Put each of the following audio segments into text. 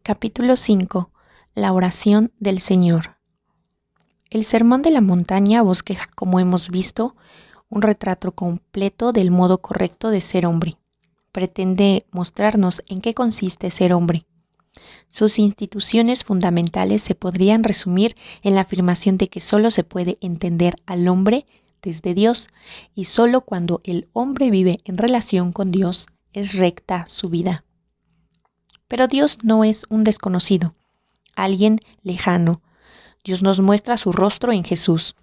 Capítulo 5. La oración del Señor. El Sermón de la Montaña bosqueja, como hemos visto, un retrato completo del modo correcto de ser hombre. Pretende mostrarnos en qué consiste ser hombre. Sus instituciones fundamentales se podrían resumir en la afirmación de que solo se puede entender al hombre desde Dios, y solo cuando el hombre vive en relación con Dios es recta su vida. Pero Dios no es un desconocido, alguien lejano. Dios nos muestra su rostro en Jesús.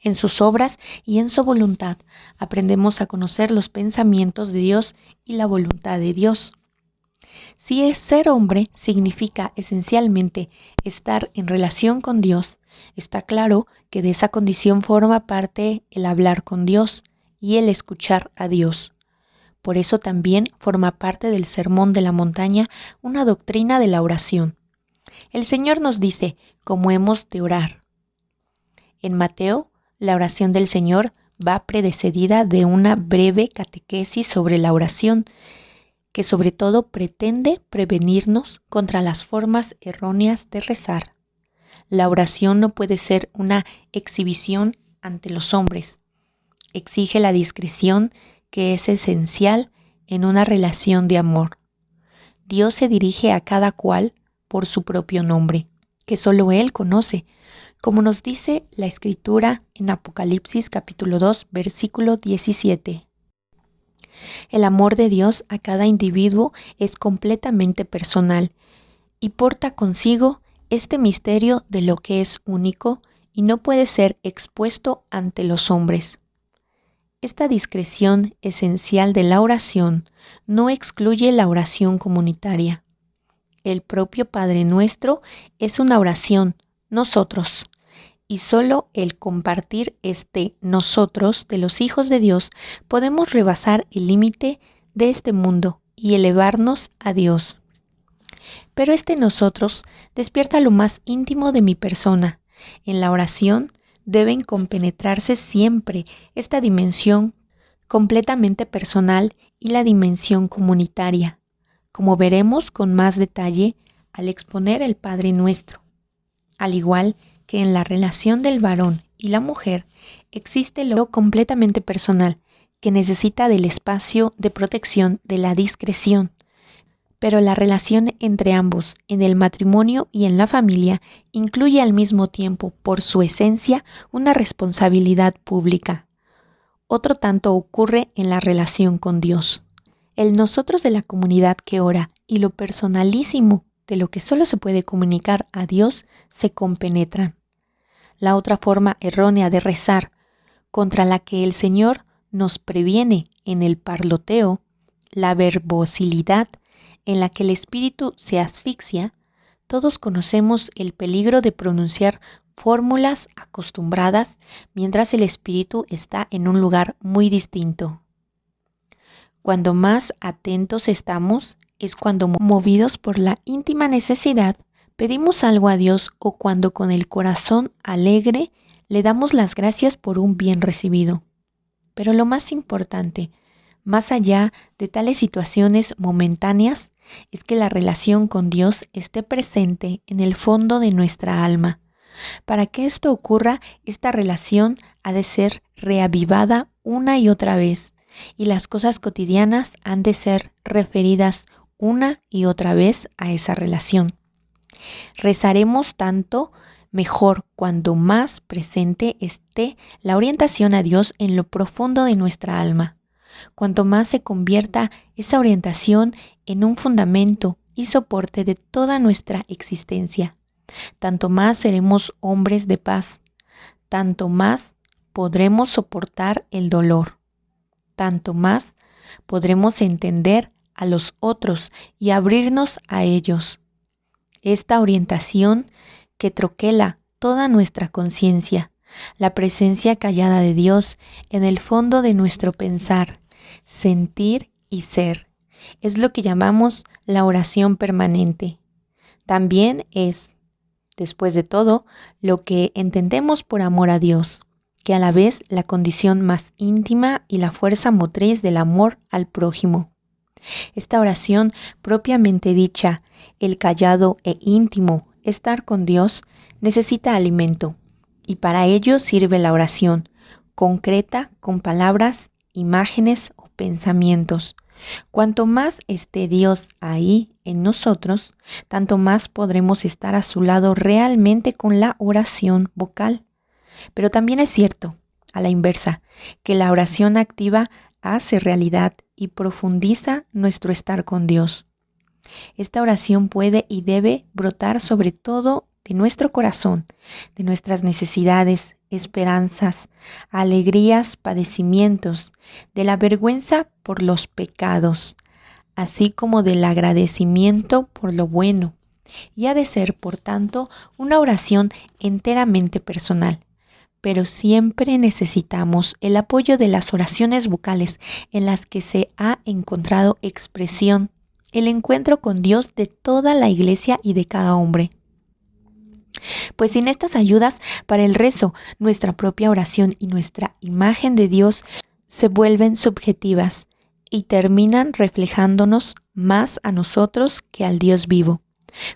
En sus obras y en su voluntad aprendemos a conocer los pensamientos de Dios y la voluntad de Dios. Si es ser hombre significa esencialmente estar en relación con Dios, está claro que de esa condición forma parte el hablar con Dios y el escuchar a Dios. Por eso también forma parte del Sermón de la Montaña una doctrina de la oración. El Señor nos dice cómo hemos de orar. En Mateo, la oración del Señor va precedida de una breve catequesis sobre la oración, que sobre todo pretende prevenirnos contra las formas erróneas de rezar. La oración no puede ser una exhibición ante los hombres. Exige la discreción que es esencial en una relación de amor. Dios se dirige a cada cual por su propio nombre, que solo Él conoce, como nos dice la Escritura en Apocalipsis capítulo 2, versículo 17. El amor de Dios a cada individuo es completamente personal y porta consigo este misterio de lo que es único y no puede ser expuesto ante los hombres. Esta discreción esencial de la oración no excluye la oración comunitaria. El propio Padre Nuestro es una oración, nosotros, y solo el compartir este nosotros de los hijos de Dios podemos rebasar el límite de este mundo y elevarnos a Dios. Pero este nosotros despierta lo más íntimo de mi persona. En la oración deben compenetrarse siempre esta dimensión completamente personal y la dimensión comunitaria, como veremos con más detalle al exponer el Padre Nuestro. Al igual que en la relación del varón y la mujer, existe lo completamente personal, que necesita del espacio de protección de la discreción. Pero la relación entre ambos, en el matrimonio y en la familia, incluye al mismo tiempo, por su esencia, una responsabilidad pública. Otro tanto ocurre en la relación con Dios. El nosotros de la comunidad que ora y lo personalísimo de lo que solo se puede comunicar a Dios se compenetran. La otra forma errónea de rezar, contra la que el Señor nos previene en el parloteo, la verbosilidad en la que el espíritu se asfixia, todos conocemos el peligro de pronunciar fórmulas acostumbradas mientras el espíritu está en un lugar muy distinto. Cuando más atentos estamos es cuando, movidos por la íntima necesidad, pedimos algo a Dios o cuando con el corazón alegre le damos las gracias por un bien recibido. Pero lo más importante, más allá de tales situaciones momentáneas, es que la relación con Dios esté presente en el fondo de nuestra alma. Para que esto ocurra, esta relación ha de ser reavivada una y otra vez, y las cosas cotidianas han de ser referidas una y otra vez a esa relación. Rezaremos tanto mejor cuando más presente esté la orientación a Dios en lo profundo de nuestra alma. Cuanto más se convierta esa orientación en un fundamento y soporte de toda nuestra existencia, tanto más seremos hombres de paz, tanto más podremos soportar el dolor, tanto más podremos entender a los otros y abrirnos a ellos. Esta orientación que troquela toda nuestra conciencia, la presencia callada de Dios en el fondo de nuestro pensar, sentir y ser, es lo que llamamos la oración permanente. También es, después de todo, lo que entendemos por amor a Dios, que a la vez la condición más íntima y la fuerza motriz del amor al prójimo. Esta oración propiamente dicha, el callado e íntimo estar con Dios, necesita alimento, y para ello sirve la oración, concreta con palabras, imágenes o pensamientos. Cuanto más esté Dios ahí en nosotros, tanto más podremos estar a su lado realmente con la oración vocal. Pero también es cierto, a la inversa, que la oración activa hace realidad y profundiza nuestro estar con Dios. Esta oración puede y debe brotar sobre todo de nuestro corazón, de nuestras necesidades, esperanzas, alegrías, padecimientos, de la vergüenza por los pecados, así como del agradecimiento por lo bueno. Y ha de ser, por tanto, una oración enteramente personal. Pero siempre necesitamos el apoyo de las oraciones vocales en las que se ha encontrado expresión, el encuentro con Dios de toda la iglesia y de cada hombre. Pues sin estas ayudas para el rezo, nuestra propia oración y nuestra imagen de Dios se vuelven subjetivas y terminan reflejándonos más a nosotros que al Dios vivo.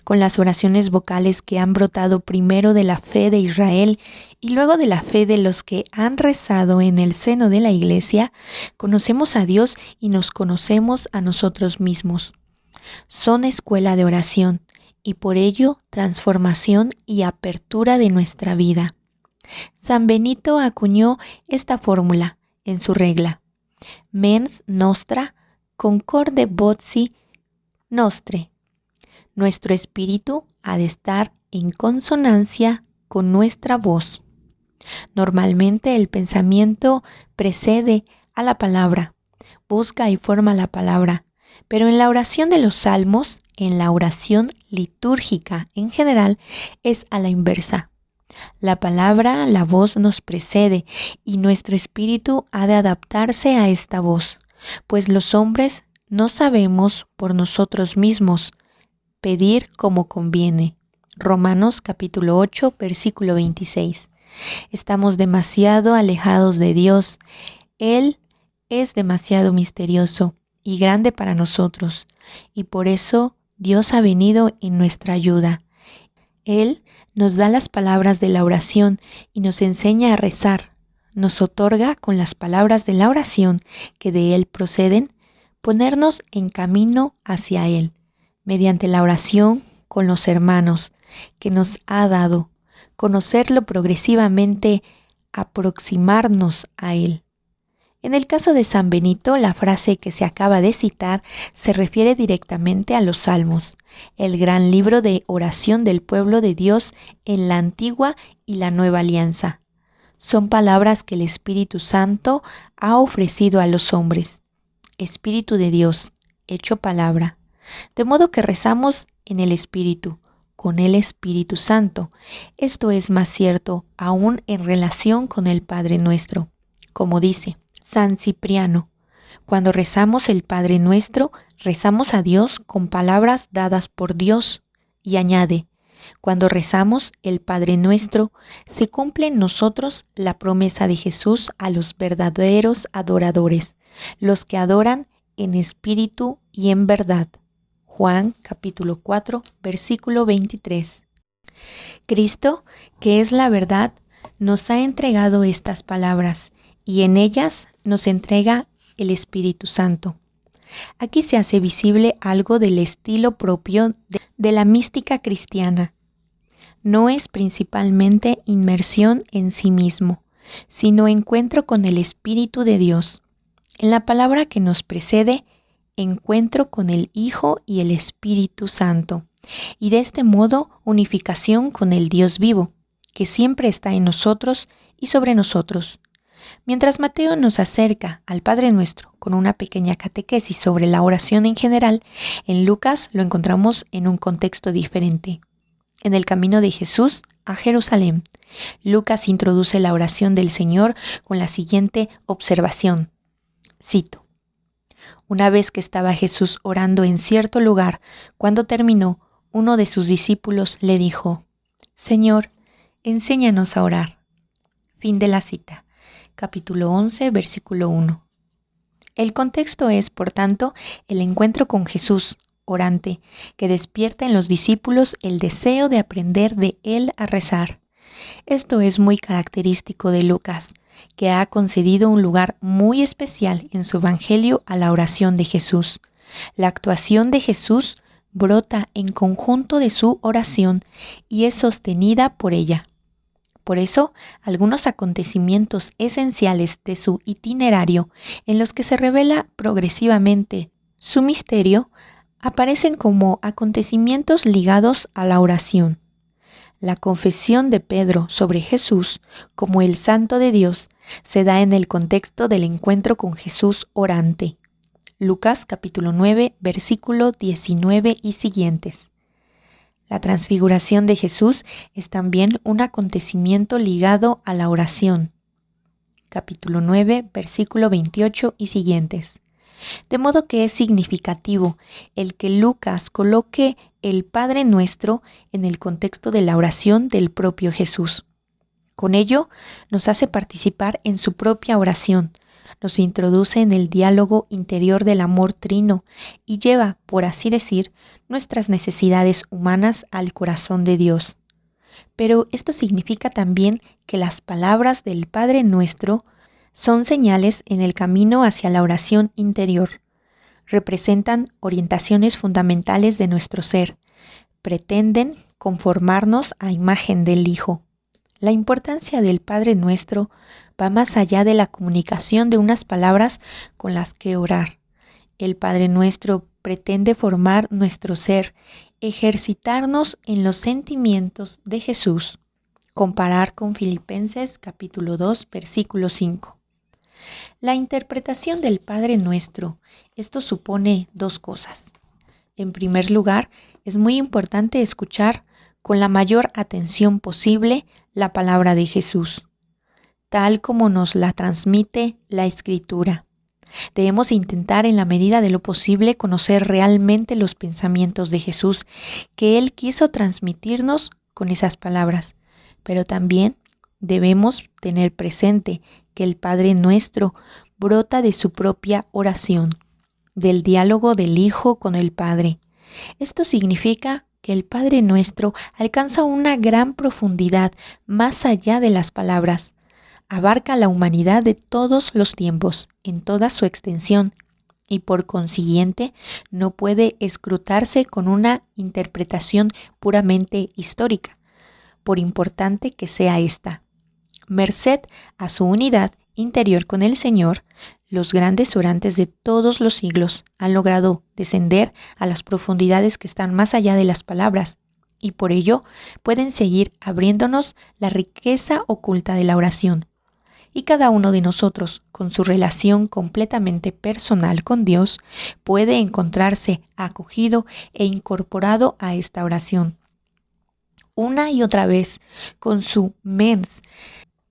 Con las oraciones vocales que han brotado primero de la fe de Israel y luego de la fe de los que han rezado en el seno de la Iglesia, conocemos a Dios y nos conocemos a nosotros mismos. Son escuela de oración y por ello transformación y apertura de nuestra vida. San Benito acuñó esta fórmula en su regla: Mens nostra concorde voci nostre. Nuestro espíritu ha de estar en consonancia con nuestra voz. Normalmente el pensamiento precede a la palabra, busca y forma la palabra, pero en la oración de los salmos, en la oración litúrgica en general, es a la inversa. La palabra, la voz nos precede y nuestro espíritu ha de adaptarse a esta voz, pues los hombres no sabemos por nosotros mismos pedir como conviene. Romanos capítulo 8, versículo 26. Estamos demasiado alejados de Dios. Él es demasiado misterioso y grande para nosotros, y por eso Dios ha venido en nuestra ayuda. Él nos da las palabras de la oración y nos enseña a rezar. Nos otorga con las palabras de la oración que de Él proceden, ponernos en camino hacia Él, mediante la oración con los hermanos que nos ha dado, conocerlo progresivamente, aproximarnos a Él. En el caso de San Benito, la frase que se acaba de citar se refiere directamente a los Salmos, el gran libro de oración del pueblo de Dios en la Antigua y la Nueva Alianza. Son palabras que el Espíritu Santo ha ofrecido a los hombres. Espíritu de Dios, hecho palabra. De modo que rezamos en el Espíritu, con el Espíritu Santo. Esto es más cierto aún en relación con el Padre Nuestro. Como dice San Cipriano, cuando rezamos el Padre Nuestro, rezamos a Dios con palabras dadas por Dios. Y añade, cuando rezamos el Padre Nuestro, se cumple en nosotros la promesa de Jesús a los verdaderos adoradores, los que adoran en espíritu y en verdad. Juan capítulo 4, versículo 23. Cristo, que es la verdad, nos ha entregado estas palabras y en ellas nos entrega el Espíritu Santo. Aquí se hace visible algo del estilo propio de la mística cristiana. No es principalmente inmersión en sí mismo, sino encuentro con el Espíritu de Dios. En la palabra que nos precede, encuentro con el Hijo y el Espíritu Santo, y de este modo unificación con el Dios vivo, que siempre está en nosotros y sobre nosotros. Mientras Mateo nos acerca al Padre Nuestro con una pequeña catequesis sobre la oración en general, en Lucas lo encontramos en un contexto diferente. En el camino de Jesús a Jerusalén, Lucas introduce la oración del Señor con la siguiente observación. Cito: Una vez que estaba Jesús orando en cierto lugar, cuando terminó, uno de sus discípulos le dijo: Señor, enséñanos a orar. Fin de la cita. Capítulo 11, versículo 1. El contexto es, por tanto, el encuentro con Jesús, orante, que despierta en los discípulos el deseo de aprender de Él a rezar. Esto es muy característico de Lucas, que ha concedido un lugar muy especial en su Evangelio a la oración de Jesús. La actuación de Jesús brota en conjunto de su oración y es sostenida por ella. Por eso, algunos acontecimientos esenciales de su itinerario, en los que se revela progresivamente su misterio, aparecen como acontecimientos ligados a la oración. La confesión de Pedro sobre Jesús como el Santo de Dios se da en el contexto del encuentro con Jesús orante. Lucas capítulo 9, versículo 19 y siguientes. La transfiguración de Jesús es también un acontecimiento ligado a la oración. Capítulo 9, versículo 28 y siguientes. De modo que es significativo el que Lucas coloque el Padre Nuestro en el contexto de la oración del propio Jesús. Con ello, nos hace participar en su propia oración, nos introduce en el diálogo interior del amor trino y lleva, por así decir, nuestras necesidades humanas al corazón de Dios. Pero esto significa también que las palabras del Padre Nuestro son señales en el camino hacia la oración interior. Representan orientaciones fundamentales de nuestro ser. Pretenden conformarnos a imagen del Hijo. La importancia del Padre Nuestro va más allá de la comunicación de unas palabras con las que orar. El Padre Nuestro pretende formar nuestro ser, ejercitarnos en los sentimientos de Jesús. Comparar con Filipenses capítulo 2, versículo 5. La interpretación del Padre Nuestro, esto supone dos cosas. En primer lugar, es muy importante escuchar con la mayor atención posible la palabra de Jesús, tal como nos la transmite la Escritura. Debemos intentar en la medida de lo posible conocer realmente los pensamientos de Jesús que Él quiso transmitirnos con esas palabras, pero también debemos tener presente que el Padre Nuestro brota de su propia oración, del diálogo del Hijo con el Padre. Esto significa que el Padre Nuestro alcanza una gran profundidad más allá de las palabras. Abarca la humanidad de todos los tiempos, en toda su extensión, y por consiguiente no puede escrutarse con una interpretación puramente histórica, por importante que sea ésta. Merced a su unidad interior con el Señor, los grandes orantes de todos los siglos han logrado descender a las profundidades que están más allá de las palabras, y por ello pueden seguir abriéndonos la riqueza oculta de la oración. Y cada uno de nosotros, con su relación completamente personal con Dios, puede encontrarse acogido e incorporado a esta oración. Una y otra vez, con su mens,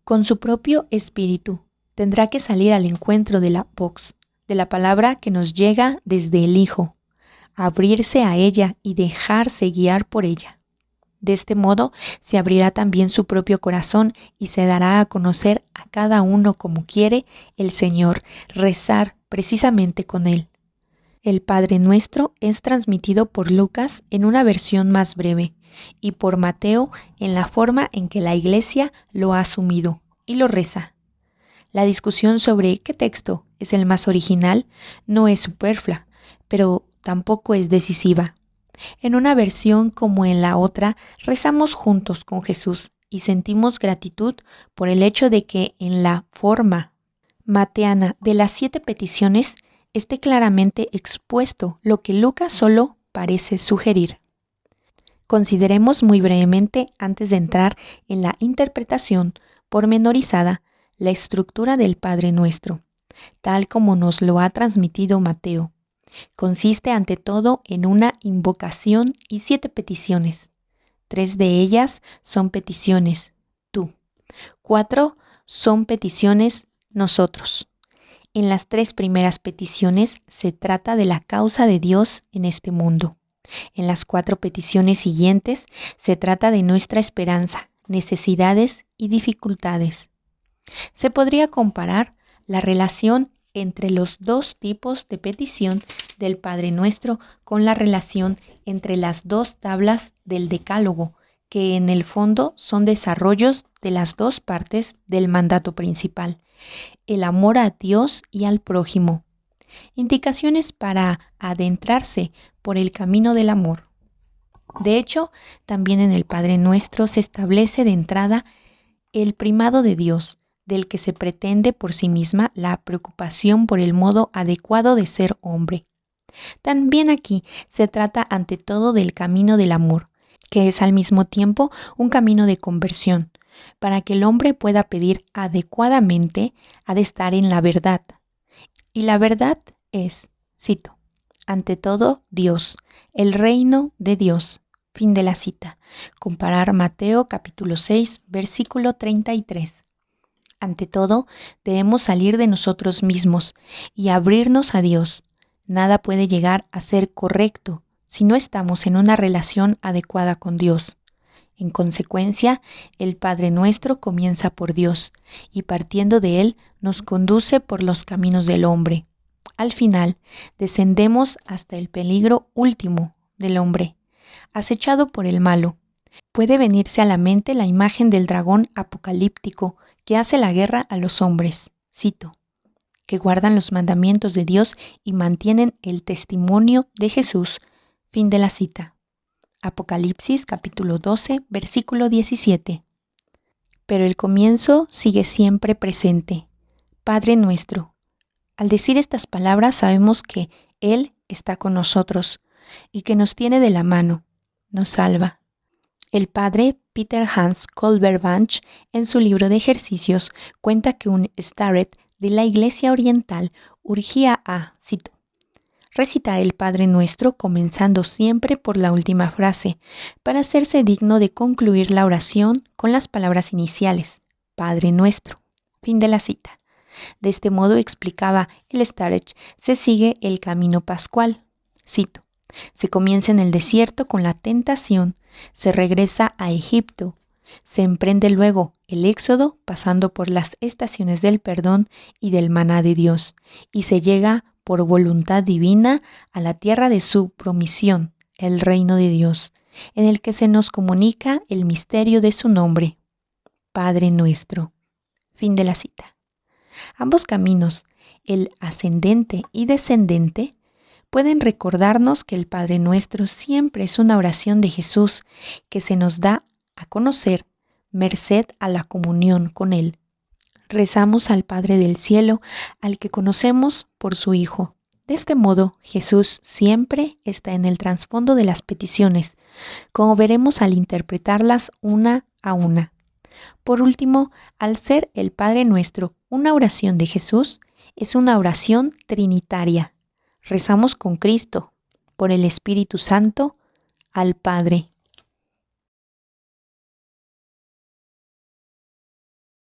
con su propio espíritu, tendrá que salir al encuentro de la vox, de la palabra que nos llega desde el Hijo, abrirse a ella y dejarse guiar por ella. De este modo se abrirá también su propio corazón y se dará a conocer a cada uno como quiere el Señor, rezar precisamente con Él. El Padre Nuestro es transmitido por Lucas en una versión más breve y por Mateo en la forma en que la Iglesia lo ha asumido y lo reza. La discusión sobre qué texto es el más original no es superflua, pero tampoco es decisiva. En una versión como en la otra, rezamos juntos con Jesús y sentimos gratitud por el hecho de que en la forma mateana de las 7 peticiones esté claramente expuesto lo que Lucas solo parece sugerir. Consideremos muy brevemente, antes de entrar en la interpretación pormenorizada, la estructura del Padre Nuestro, tal como nos lo ha transmitido Mateo. Consiste ante todo en una invocación y 7 peticiones. 3 de ellas son peticiones, tú. 4 son peticiones, nosotros. En las 3 primeras peticiones se trata de la causa de Dios en este mundo. En las 4 peticiones siguientes se trata de nuestra esperanza, necesidades y dificultades. Se podría comparar la relación entre los dos tipos de petición del Padre Nuestro con la relación entre las dos tablas del Decálogo, que en el fondo son desarrollos de las dos partes del mandato principal, el amor a Dios y al prójimo. Indicaciones para adentrarse por el camino del amor. De hecho, también en el Padre Nuestro se establece de entrada el primado de Dios, del que se pretende por sí misma la preocupación por el modo adecuado de ser hombre. También aquí se trata ante todo del camino del amor, que es al mismo tiempo un camino de conversión. Para que el hombre pueda pedir adecuadamente, ha de estar en la verdad. Y la verdad es, cito, ante todo Dios, el reino de Dios. Fin de la cita. Comparar Mateo capítulo 6, versículo 33. Ante todo, debemos salir de nosotros mismos y abrirnos a Dios. Nada puede llegar a ser correcto si no estamos en una relación adecuada con Dios. En consecuencia, el Padre Nuestro comienza por Dios y partiendo de Él nos conduce por los caminos del hombre. Al final, descendemos hasta el peligro último del hombre, acechado por el malo. Puede venirse a la mente la imagen del dragón apocalíptico que hace la guerra a los hombres, cito, que guardan los mandamientos de Dios y mantienen el testimonio de Jesús. Fin de la cita. Apocalipsis capítulo 12, versículo 17. Pero el comienzo sigue siempre presente. Padre nuestro. Al decir estas palabras sabemos que Él está con nosotros y que nos tiene de la mano, nos salva. El padre Peter Hans Kolberbanch, en su libro de ejercicios, cuenta que un starret de la Iglesia Oriental urgía a, cito, recitar el Padre Nuestro comenzando siempre por la última frase, para hacerse digno de concluir la oración con las palabras iniciales, Padre Nuestro. Fin de la cita. De este modo, explicaba el starret, se sigue el camino pascual. Cito, se comienza en el desierto con la tentación, se regresa a Egipto, se emprende luego el éxodo pasando por las estaciones del perdón y del maná de Dios, y se llega por voluntad divina a la tierra de su promisión, el reino de Dios, en el que se nos comunica el misterio de su nombre, Padre Nuestro. Fin de la cita. Ambos caminos, el ascendente y descendente, pueden recordarnos que el Padre Nuestro siempre es una oración de Jesús que se nos da a conocer merced a la comunión con Él. Rezamos al Padre del Cielo, al que conocemos por su Hijo. De este modo, Jesús siempre está en el trasfondo de las peticiones, como veremos al interpretarlas una a una. Por último, al ser el Padre Nuestro una oración de Jesús, es una oración trinitaria. Rezamos con Cristo, por el Espíritu Santo, al Padre.